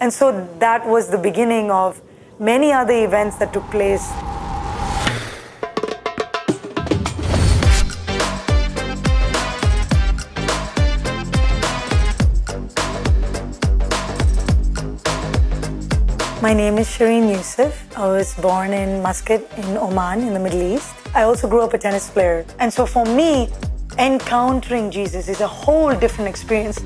And so that was the beginning of many other events that took place. My name is Shereen Yusuff. I was born in Muscat in Oman in the Middle East. I also grew up a tennis player. And so for me, encountering Jesus is a whole different experience.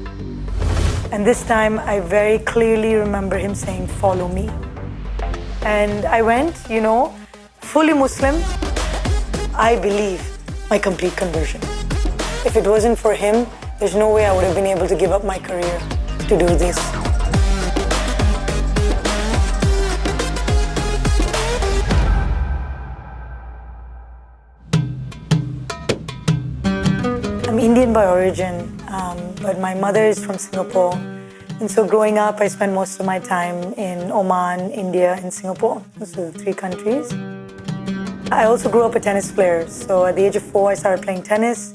And this time I very clearly remember him saying, "Follow me." And I went, fully Muslim. I believe my complete conversion. If it wasn't for him, there's no way I would have been able to give up my career to do this. I'm Indian by origin, but my mother is from Singapore. And so growing up, I spent most of my time in Oman, India, and Singapore. Those are the three countries. I also grew up a tennis player. So at the age of 4, I started playing tennis,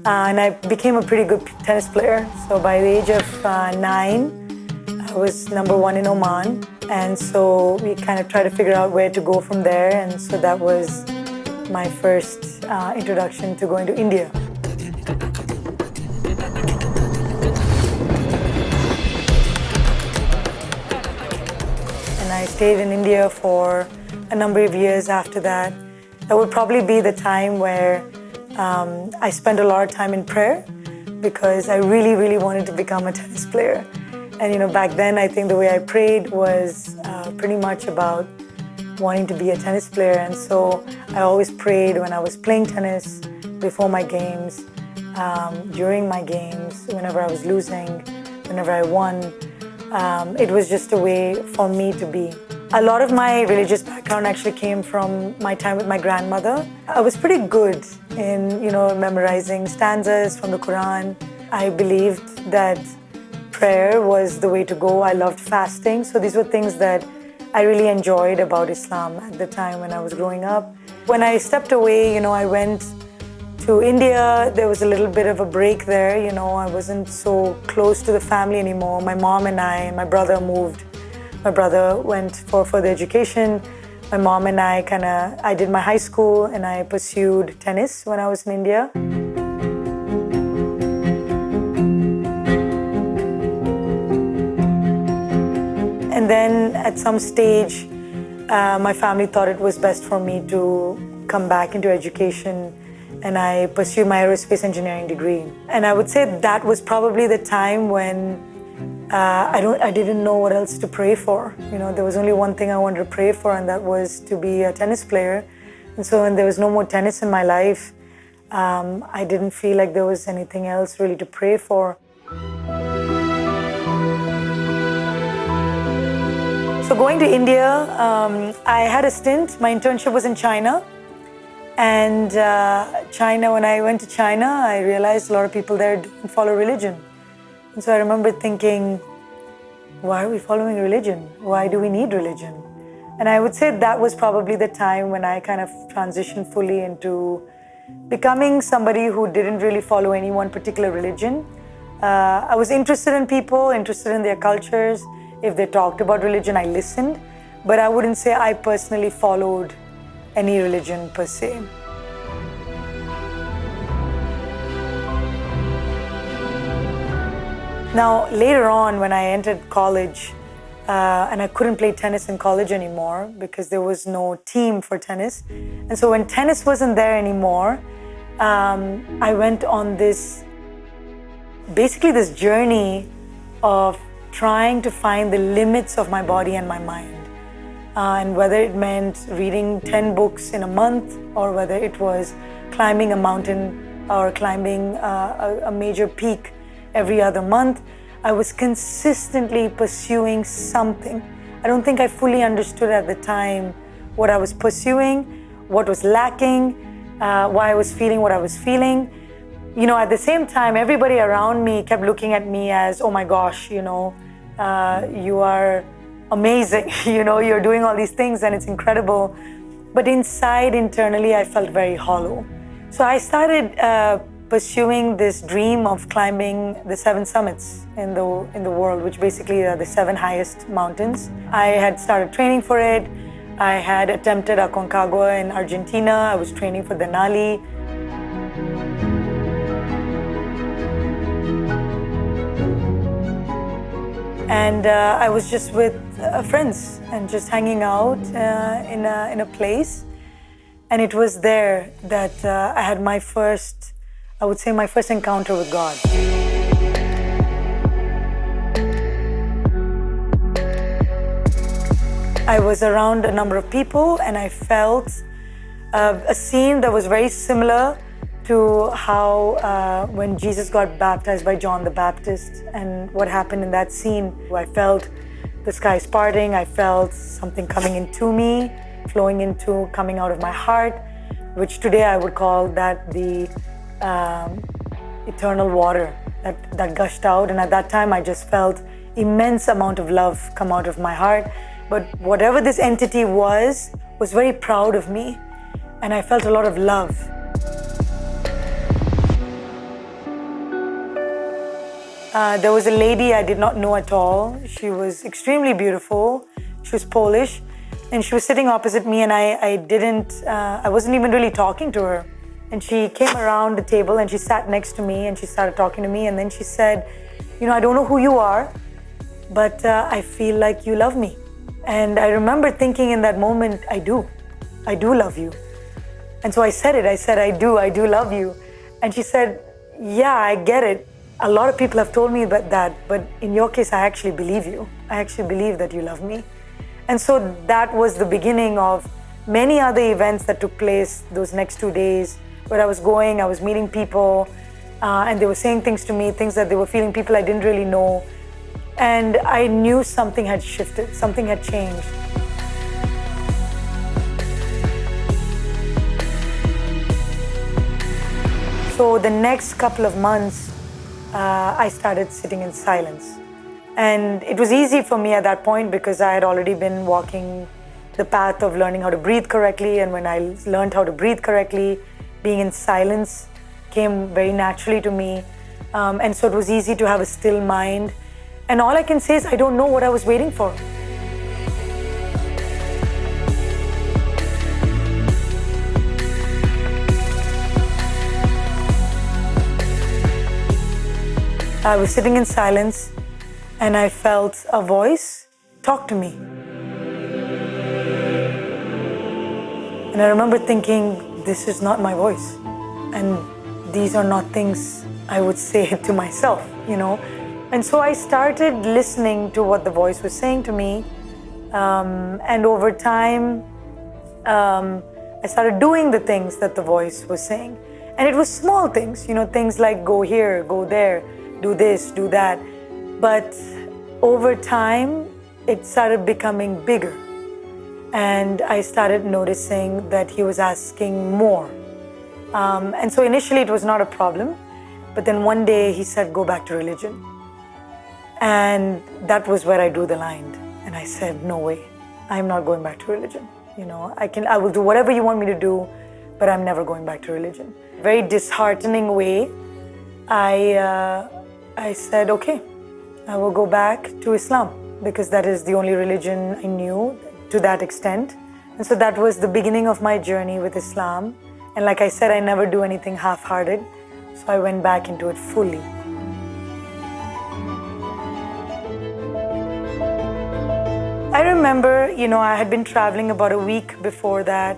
and I became a pretty good tennis player. So by the age of 9, I was number 1 in Oman. And so we kind of tried to figure out where to go from there. And so that was my first introduction to going to India. And I stayed in India for a number of years after that. That would probably be the time where I spent a lot of time in prayer because I really, really wanted to become a tennis player. And back then, I think the way I prayed was pretty much about wanting to be a tennis player. And so I always prayed when I was playing tennis, before my games, during my games, whenever I was losing, whenever I won. It was just a way for me to be. A lot of my religious background actually came from my time with my grandmother. I was pretty good in, memorizing stanzas from the Quran. I believed that prayer was the way to go. I loved fasting. So these were things that I really enjoyed about Islam at the time when I was growing up. When I stepped away, I went to India. There was a little bit of a break there. I wasn't so close to the family anymore. My mom and my brother moved. My brother went for further education. My mom and I did my high school and I pursued tennis when I was in India. And then at some stage, my family thought it was best for me to come back into education, and I pursued my aerospace engineering degree. And I would say that was probably the time when I didn't know what else to pray for. There was only one thing I wanted to pray for, and that was to be a tennis player. And so when there was no more tennis in my life, I didn't feel like there was anything else really to pray for. So going to India, I had a stint. My internship was in China. And when I went to China, I realized a lot of people there don't follow religion. And so I remember thinking, why are we following religion? Why do we need religion? And I would say that was probably the time when I kind of transitioned fully into becoming somebody who didn't really follow any one particular religion. I was interested in people, interested in their cultures. If they talked about religion, I listened. But I wouldn't say I personally followed any religion per se. Now, later on, when I entered college, and I couldn't play tennis in college anymore because there was no team for tennis. And so when tennis wasn't there anymore, I went on this journey of trying to find the limits of my body and my mind. And whether it meant reading 10 books in a month, or whether it was climbing a mountain or climbing a major peak every other month, I was consistently pursuing something. I don't think I fully understood at the time what I was pursuing, what was lacking, why I was feeling what I was feeling. At the same time, everybody around me kept looking at me as, oh my gosh, you are amazing, you're doing all these things and it's incredible. But internally, I felt very hollow. So I started pursuing this dream of climbing the 7 summits in the world, which basically are the 7 highest mountains. I had started training for it. I had attempted Aconcagua in Argentina. I was training for Denali. And I was just with friends and just hanging out in a place. And it was there that I had my first encounter with God. I was around a number of people and I felt a scene that was very similar to how when Jesus got baptized by John the Baptist and what happened in that scene. I felt the skies parting, I felt something coming into me, coming out of my heart, which today I would call that the eternal water that gushed out. And at that time I just felt immense amount of love come out of my heart. But whatever this entity was very proud of me, and I felt a lot of love. There was a lady I did not know at all. She was extremely beautiful. She was Polish, and she was sitting opposite me, and I wasn't even really talking to her. And she came around the table and she sat next to me and she started talking to me, and then she said, I don't know who you are, but I feel like you love me. And I remember thinking in that moment, I do love you. And so I said it, I do love you. And she said, yeah, I get it. A lot of people have told me about that, but in your case, I actually believe you. I actually believe that you love me. And so that was the beginning of many other events that took place those next 2 days, where I was meeting people, and they were saying things to me, things that they were feeling, people I didn't really know. And I knew something had shifted, something had changed. So the next couple of months, I started sitting in silence. And it was easy for me at that point because I had already been walking the path of learning how to breathe correctly. And when I learned how to breathe correctly, being in silence came very naturally to me. And so it was easy to have a still mind. And all I can say is I don't know what I was waiting for. I was sitting in silence and I felt a voice talk to me. And I remember thinking, this is not my voice. And these are not things I would say to myself, And so I started listening to what the voice was saying to me. And over time, I started doing the things that the voice was saying. And it was small things, things like go here, go there, do this, do that. But over time, it started becoming bigger. And I started noticing that he was asking more. And so initially it was not a problem. But then one day he said, go back to religion. And that was where I drew the line. And I said, no way, I'm not going back to religion. I will do whatever you want me to do, but I'm never going back to religion. Very disheartening way, I said, okay, I will go back to Islam because that is the only religion I knew to that extent. And so that was the beginning of my journey with Islam. And like I said, I never do anything half-hearted. So I went back into it fully. I remember, I had been traveling about a week before that.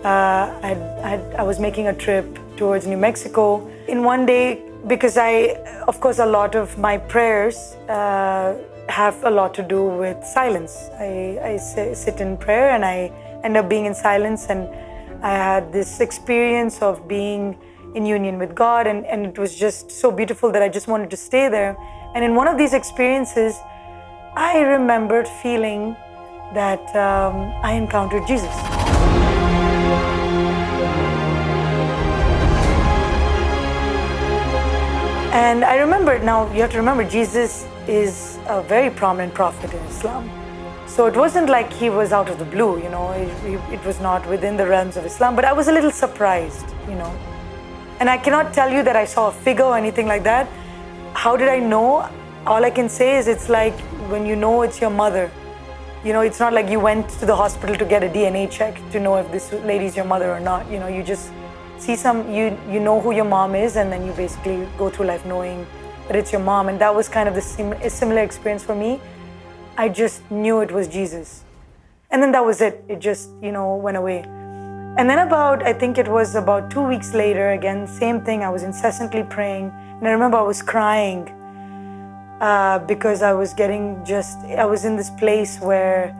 I was making a trip towards New Mexico. In one day, because of course, a lot of my prayers have a lot to do with silence. I sit in prayer and I end up being in silence, and I had this experience of being in union with God, and it was just so beautiful that I just wanted to stay there. And in one of these experiences, I remembered feeling that I encountered Jesus. And I remember, now you have to remember, Jesus is a very prominent prophet in Islam. So it wasn't like he was out of the blue, it was not within the realms of Islam, but I was a little surprised, And I cannot tell you that I saw a figure or anything like that. How did I know? All I can say is it's like when you know it's your mother. You know, it's not like you went to the hospital to get a DNA check to know if this lady's your mother or not. You know, you just see you know who your mom is, and then you basically go through life knowing that it's your mom. And that was kind of a similar experience for me. I just knew it was Jesus. And then that was it. It just, went away. And then I think it was about 2 weeks later, again, same thing. I was incessantly praying. And I remember I was crying because I was in this place where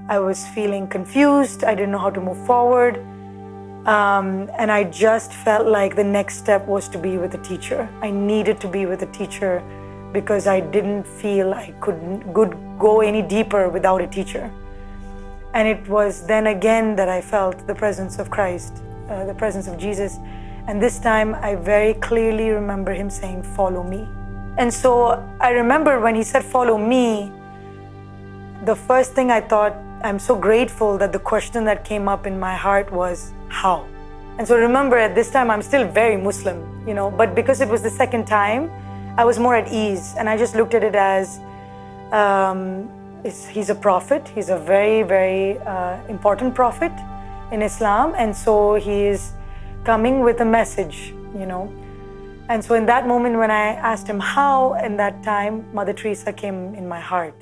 I was feeling confused. I didn't know how to move forward. And I just felt like the next step was to be with a teacher. I needed to be with a teacher because I didn't feel I could go any deeper without a teacher. And it was then again that I felt the presence of Christ, the presence of Jesus. And this time I very clearly remember him saying, "Follow me." And so I remember when he said, "Follow me," the first thing I thought, I'm so grateful that the question that came up in my heart was, how? And so remember at this time, I'm still very Muslim, but because it was the second time, I was more at ease. And I just looked at it as, he's a prophet. He's a very, very important prophet in Islam. And so he is coming with a message, And so in that moment when I asked him how, in that time, Mother Teresa came in my heart.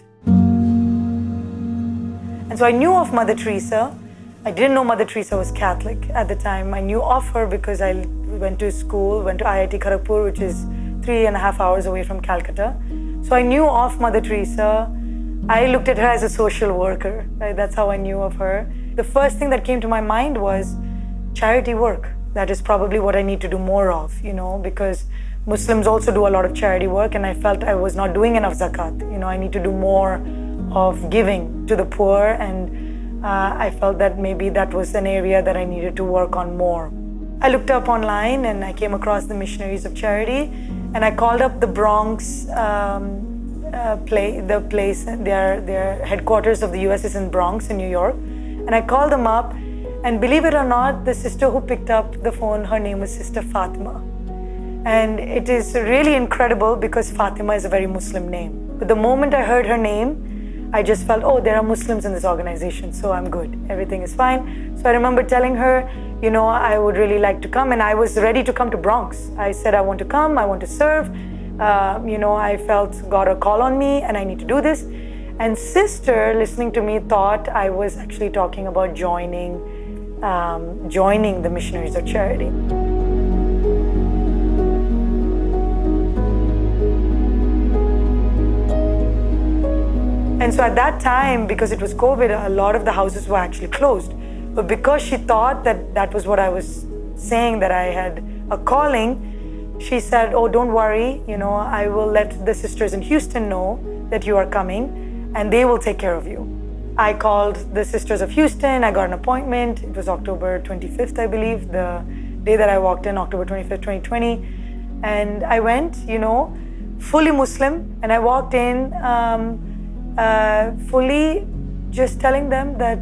And so I knew of Mother Teresa. I didn't know Mother Teresa was Catholic at the time. I knew of her because I went to IIT Kharagpur, which is 3.5 hours away from Calcutta. So I knew of Mother Teresa. I looked at her as a social worker. Right? That's how I knew of her. The first thing that came to my mind was charity work. That is probably what I need to do more of, because Muslims also do a lot of charity work, and I felt I was not doing enough zakat. I need to do more of giving to the poor, and I felt that maybe that was an area that I needed to work on more. I looked up online and I came across the Missionaries of Charity, and I called up the Bronx their headquarters of the US is in Bronx in New York, and I called them up. And believe it or not, the sister who picked up the phone, her name was Sister Fatima. And it is really incredible because Fatima is a very Muslim name. But the moment I heard her name, I just felt, there are Muslims in this organization, so I'm good. Everything is fine. So I remember telling her, I would really like to come. And I was ready to come to Bronx. I said, I want to come, I want to serve. I felt God a call on me and I need to do this. And sister, listening to me, thought I was actually talking about joining the Missionaries of Charity. And so at that time, because it was COVID, a lot of the houses were actually closed. But because she thought that was what I was saying, that I had a calling, she said, don't worry, I will let the sisters in Houston know that you are coming and they will take care of you. I called the Sisters of Houston. I got an appointment. It was October 25th, I believe, the day that I walked in, October 25th, 2020. And I went, fully Muslim. And I walked in fully just telling them that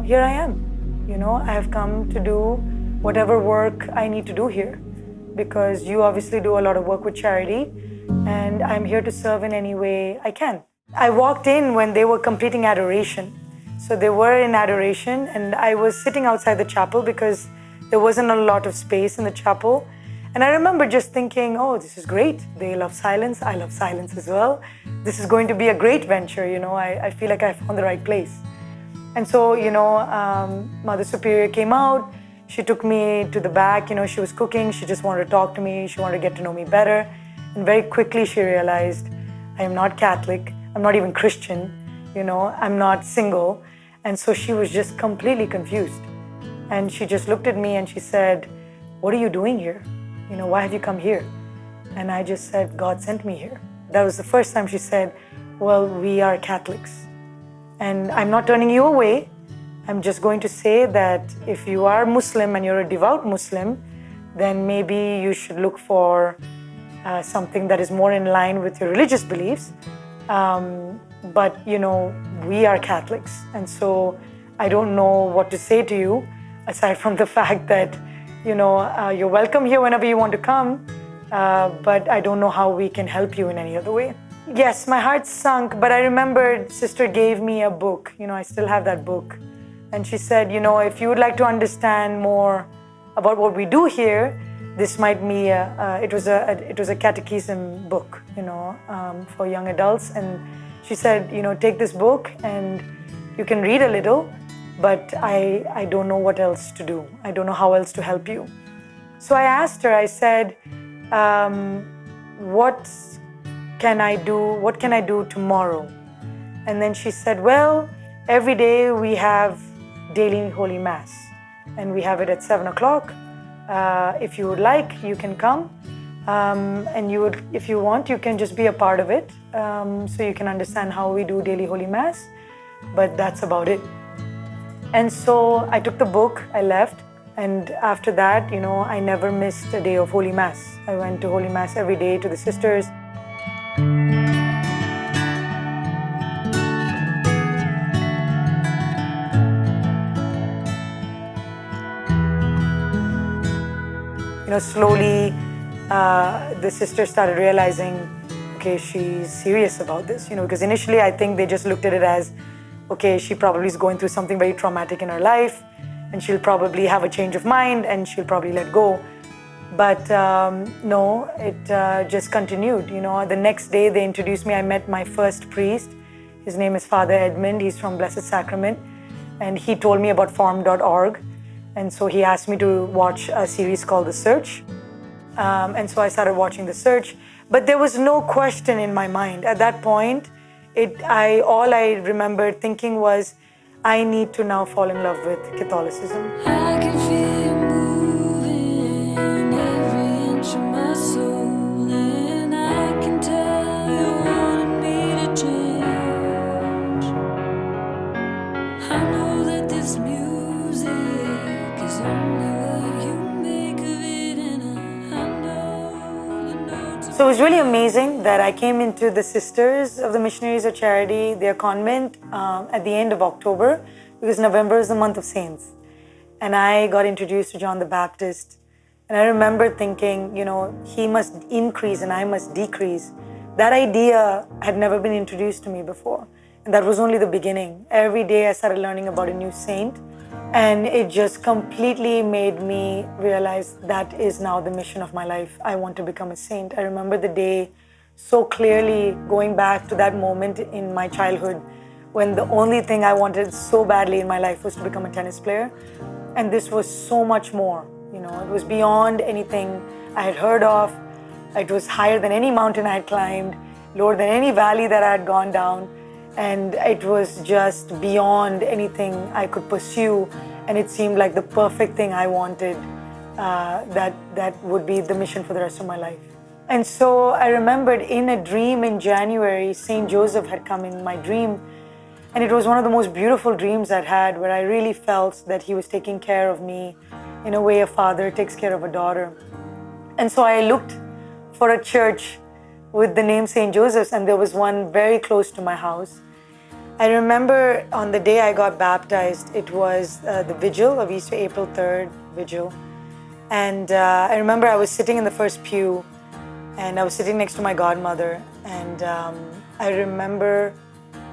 here I am. I have come to do whatever work I need to do here, because you obviously do a lot of work with charity, and I'm here to serve in any way I can. I walked in when they were completing adoration. So they were in adoration, and I was sitting outside the chapel because there wasn't a lot of space in the chapel. And I remember just thinking, this is great. They love silence. I love silence as well. This is going to be a great venture. I feel like I found the right place. And so, Mother Superior came out. She took me to the back. She was cooking. She just wanted to talk to me. She wanted to get to know me better. And very quickly she realized I am not Catholic. I'm not even Christian, I'm not single. And so she was just completely confused. And she just looked at me and she said, "What are you doing here? Why have you come here?" And I just said, "God sent me here." That was the first time she said, "Well, we are Catholics. And I'm not turning you away. I'm just going to say that if you are Muslim and you're a devout Muslim, then maybe you should look for something that is more in line with your religious beliefs. But we are Catholics, and so I don't know what to say to you aside from the fact that you're welcome here whenever you want to come, but I don't know how we can help you in any other way. Yes, my heart sunk, but I remembered Sister gave me a book. I still have that book. And she said, if you would like to understand more about what we do here, this might be it was a catechism book, for young adults. And she said, take this book and you can read a little, but I don't know what else to do. I don't know how else to help you. So I asked her, I said, what can I do tomorrow? And then she said, well, every day we have daily Holy Mass, and we have it at 7 o'clock. If you would like, you can come. And if you want, you can just be a part of it, so you can understand how we do daily Holy Mass. But that's about it. And so I took the book, I left, and after that, I never missed a day of Holy Mass. I went to Holy Mass every day to the sisters. Slowly, the sisters started realizing, okay, she's serious about this, because initially I think they just looked at it as, okay, she probably is going through something very traumatic in her life, and she'll probably have a change of mind, and she'll probably let go. But no, it just continued. The next day they introduced me. I met my first priest. His name is Father Edmund. He's from Blessed Sacrament, and he told me about form.org. And so he asked me to watch a series called The Search. And so I started watching The Search. But there was no question in my mind. At that point, all I remembered thinking was, I need to now fall in love with Catholicism. I can feel you moving every inch of my soul, and I can tell you wanted me to change. I know that this music is only what you make of it, and I know the notes. So it was really amazing that I came into the Sisters of the Missionaries of Charity, their convent, at the end of October, because November is the month of saints. And I got introduced to John the Baptist. And I remember thinking, he must increase and I must decrease. That idea had never been introduced to me before. And that was only the beginning. Every day I started learning about a new saint. And it just completely made me realize that is now the mission of my life. I want to become a saint. I remember the day so clearly, going back to that moment in my childhood when the only thing I wanted so badly in my life was to become a tennis player. And this was so much more. It was beyond anything I had heard of. It was higher than any mountain I had climbed, lower than any valley that I had gone down. And it was just beyond anything I could pursue. And it seemed like the perfect thing I wanted, that would be the mission for the rest of my life. And so I remembered in a dream in January, St. Joseph had come in my dream. And it was one of the most beautiful dreams I'd had, where I really felt that he was taking care of me in a way a father takes care of a daughter. And so I looked for a church with the name St. Joseph's, and there was one very close to my house. I remember on the day I got baptized, it was the vigil of Easter, April 3rd vigil. And I remember I was sitting in the first pew, and I was sitting next to my godmother, and I remember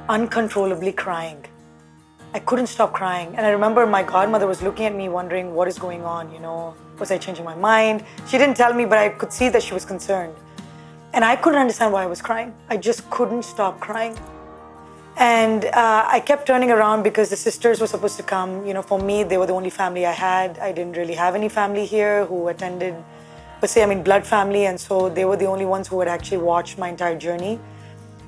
uncontrollably crying. I couldn't stop crying. And I remember my godmother was looking at me wondering what is going on, was I changing my mind? She didn't tell me, but I could see that she was concerned. And I couldn't understand why I was crying. I just couldn't stop crying. And I kept turning around because the sisters were supposed to come. For me, they were the only family I had. I didn't really have any family here who attended, blood family. And so they were the only ones who had actually watched my entire journey.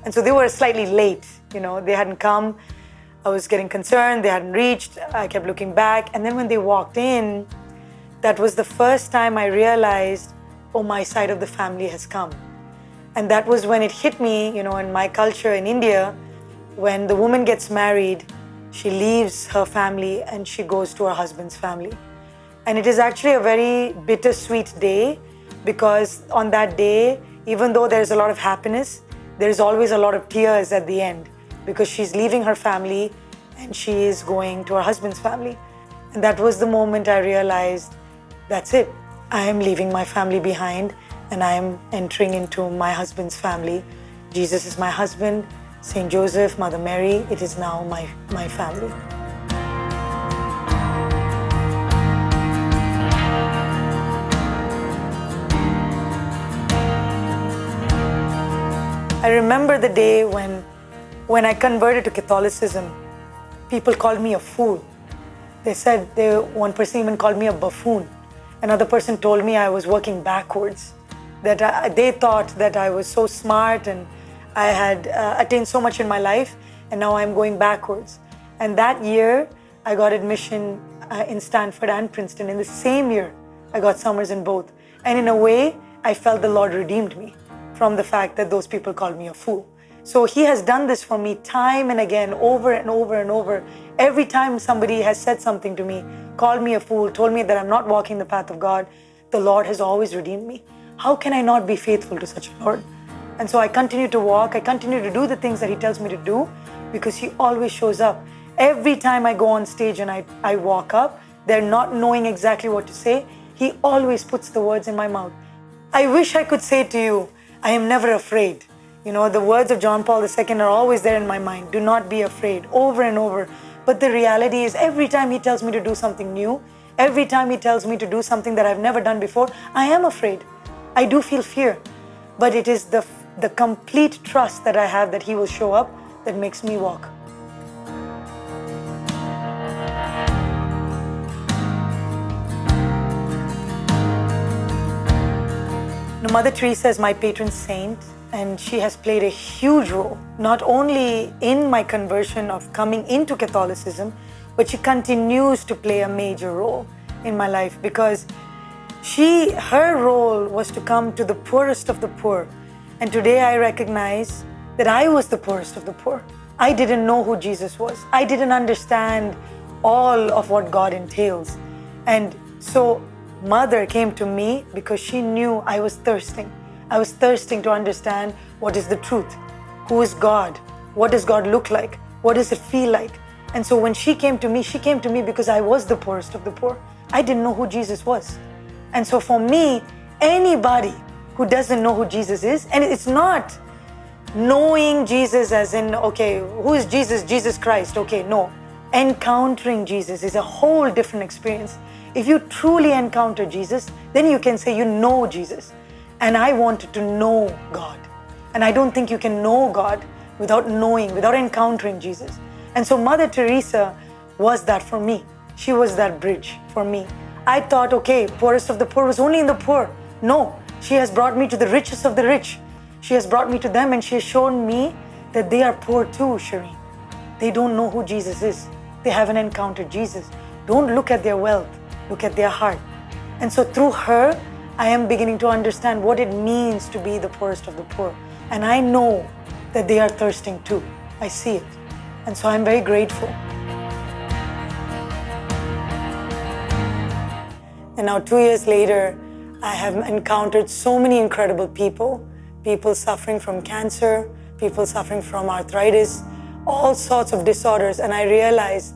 And so they were slightly late, they hadn't come. I was getting concerned, they hadn't reached. I kept looking back. And then when they walked in, that was the first time I realized, oh, my side of the family has come. And that was when it hit me, in my culture in India, when the woman gets married, she leaves her family and she goes to her husband's family. And it is actually a very bittersweet day, because on that day, even though there's a lot of happiness, there's always a lot of tears at the end, because she's leaving her family and she is going to her husband's family. And that was the moment I realized that's it. I am leaving my family behind and I am entering into my husband's family. Jesus is my husband, Saint Joseph, Mother Mary, it is now my family. I remember the day when I converted to Catholicism, people called me a fool. They said, one person even called me a buffoon. Another person told me I was working backwards, that they thought that I was so smart and I had attained so much in my life, and now I'm going backwards. And that year, I got admission in Stanford and Princeton. In the same year, I got summers in both. And in a way, I felt the Lord redeemed me from the fact that those people called me a fool. So He has done this for me time and again, over and over and over. Every time somebody has said something to me, called me a fool, told me that I'm not walking the path of God, the Lord has always redeemed me. How can I not be faithful to such a Lord? And so I continue to walk, I continue to do the things that He tells me to do because He always shows up. Every time I go on stage and I walk up, they're not knowing exactly what to say, He always puts the words in my mouth. I wish I could say to you, I am never afraid. You know, the words of John Paul II are always there in my mind. Do not be afraid, over and over. But the reality is every time He tells me to do something new, every time He tells me to do something that I've never done before, I am afraid. I do feel fear. But it is the complete trust that I have that He will show up that makes me walk. Now, Mother Teresa is my patron saint, and she has played a huge role, not only in my conversion of coming into Catholicism, but she continues to play a major role in my life because her role was to come to the poorest of the poor. And today I recognize that I was the poorest of the poor. I didn't know who Jesus was. I didn't understand all of what God entails. And so Mother came to me because she knew I was thirsting. I was thirsting to understand what is the truth. Who is God? What does God look like? What does it feel like? And so when she came to me because I was the poorest of the poor. I didn't know who Jesus was. And so for me, anybody who doesn't know who Jesus is, and it's not knowing Jesus as in, okay, who is Jesus? Jesus Christ. Okay, no. Encountering Jesus is a whole different experience. If you truly encounter Jesus, then you can say you know Jesus. And I wanted to know God. And I don't think you can know God without knowing, without encountering Jesus. And so Mother Teresa was that for me. She was that bridge for me. I thought, okay, poorest of the poor was only in the poor. No, she has brought me to the richest of the rich. She has brought me to them and she has shown me that they are poor too, Shireen. They don't know who Jesus is. They haven't encountered Jesus. Don't look at their wealth, look at their heart. And so through her, I am beginning to understand what it means to be the poorest of the poor. And I know that they are thirsting too. I see it. And so I'm very grateful. And now 2 years later, I have encountered so many incredible people. People suffering from cancer, people suffering from arthritis, all sorts of disorders. And I realized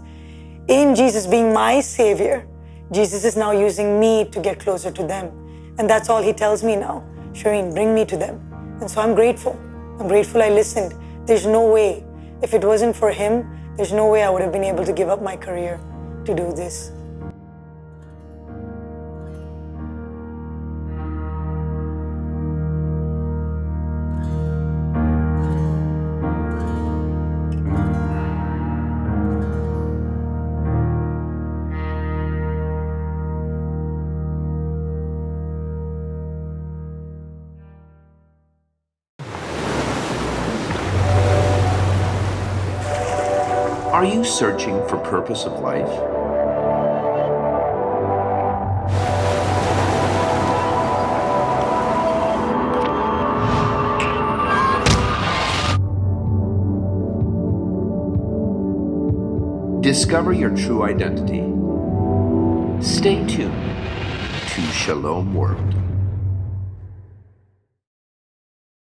in Jesus being my Savior, Jesus is now using me to get closer to them. And that's all He tells me now. Shireen, bring me to them. And so I'm grateful. I'm grateful I listened. There's no way. If it wasn't for Him, there's no way I would have been able to give up my career to do this. Are you searching for purpose of life? Discover your true identity. Stay tuned to Shalom World.